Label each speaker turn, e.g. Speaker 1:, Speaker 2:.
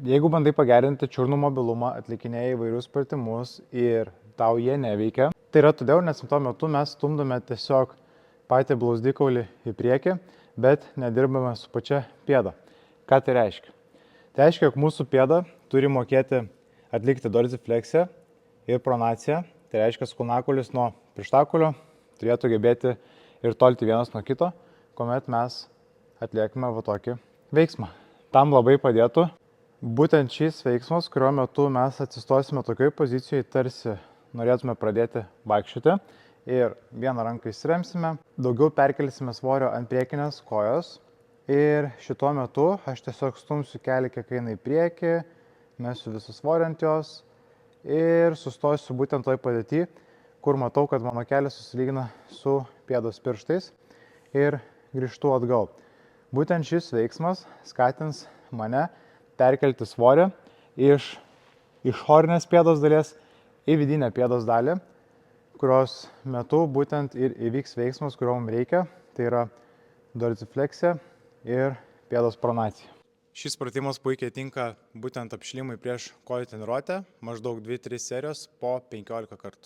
Speaker 1: Jeigu bandai pagerinti čiurnų mobilumą, atlikinėjai įvairius pratimus ir tau jie neveikia, tai yra todėl, nes tuo metu mes stumdome tiesiog patį blauzdikaulį į priekį, bet nedirbame su pačia pėda. Ką tai reiškia? Tai reiškia, jog mūsų pėda turi mokėti atlikti dorsifleksiją ir pronaciją. Tai reiškia, kulnakaulis nuo pirštakulio turėtų gebėti ir tolti vienas nuo kito, kuomet mes atliekame va tokį veiksmą. Tam labai padėtų būtent šis veiksmas, kurio metu mes atsistosime tokioje pozicijoje, tarsi norėtume pradėti vaikščioti ir vieną ranką įsiremsime, daugiau perkelsime svorio ant priekinės kojos ir šituo metu aš tiesiog stumsiu kelį kiek eina į priekį, mesiu visą svorį ant jos ir sustosiu būtent toj padėty, kur matau, kad mano kelias susilygina su pėdos pirštais ir grįžtu atgal. Būtent šis veiksmas skatins mane perkelti svorį iš išorinės pėdos dalies į vidinę pėdos dalį, kurios metu būtent ir įvyks veiksmas, kurio mums reikia, tai yra dorsifleksija ir pėdos pronacija. Šis pratimas puikiai tinka būtent apšilimui prieš kojų treniruotę, maždaug 2-3 serijos po 15 kartų.